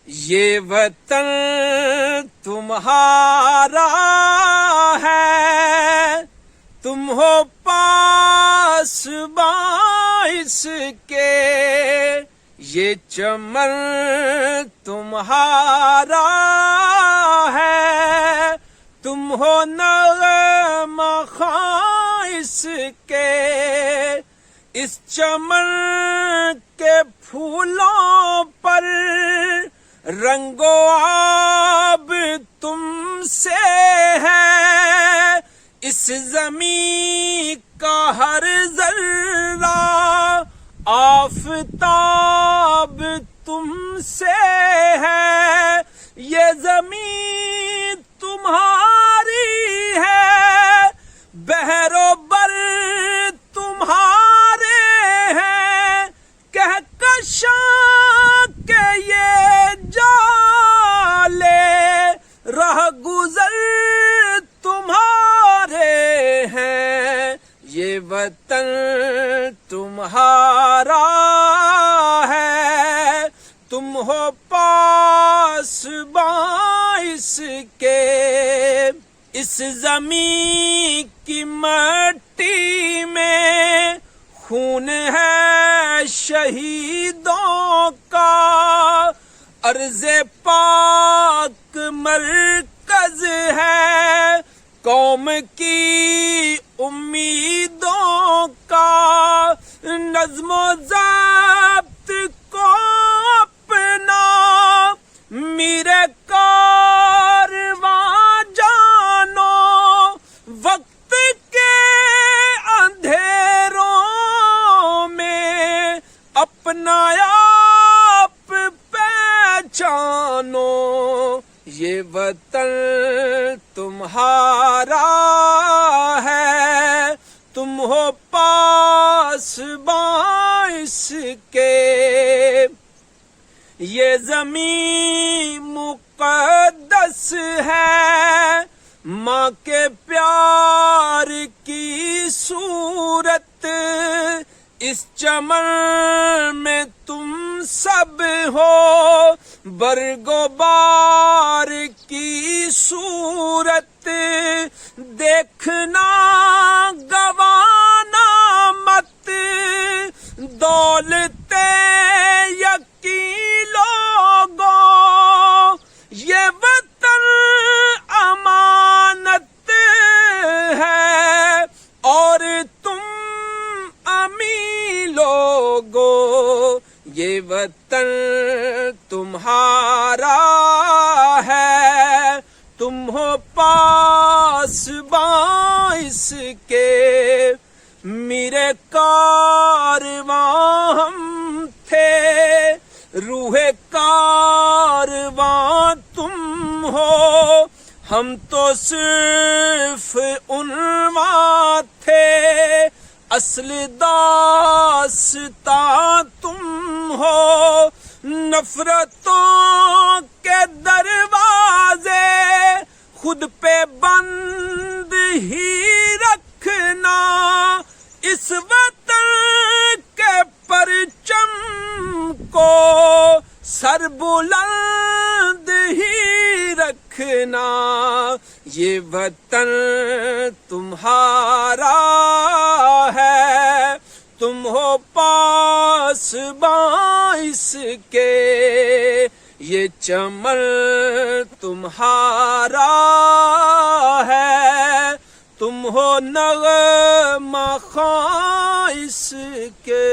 یہ وطن تمہارا ہے، تم ہو پاسباں اس کے، یہ چمن تمہارا ہے، تم ہو نغمہ خواں اس کے، اس چمن کے پھولوں پر رنگ و آب تم سے ہے، اس زمین کا ہر ذرہ آفتاب تم سے ہے، یہ زمین تمہاری ہے، بحر و بر تمہارے ہیں، کہکشاں کے یہ جالے رہ گزر تمہارے ہیں، یہ وطن تمہارا ہے، تم ہو پاسباں اس کے، اس زمین کی مٹی میں خون ہے شہیدوں کا، ارض پاک مرکز ہے قوم کی امیدوں کا، نظم و ضبط کو اپنا میرے کارواں جانو، وقت کے اندھیروں میں اپنا آپ پہچانو، یہ وطن تمہارا ہے، تم ہو پاسباں اس کے، یہ زمین مقدس ہے، ماں کے پیار کی صورت، اس چمن میں تم سب ہو برگ و بار کی صورت، دیکھنا گوانا مت دولت یقین لوگوں، یہ وطن امانت ہے اور تم امی لوگوں، یہ وطن تمہارا ہے، تم ہو پاسباں اس کے، میرے کارواں ہم تھے، روح کارواں تم ہو، ہم تو صرف عنواں تھے، اصل داستاں تم ہو، نفرتوں کے دروازے خود پہ بند ہی رکھنا، اس وطن کے پرچم کو سر بلند ہی رکھنا، یہ وطن تمہارا ہے، تم ہو پاسباں اس کے، یہ چمن تمہارا ہے، تم ہو نغمہ خواں اس کے۔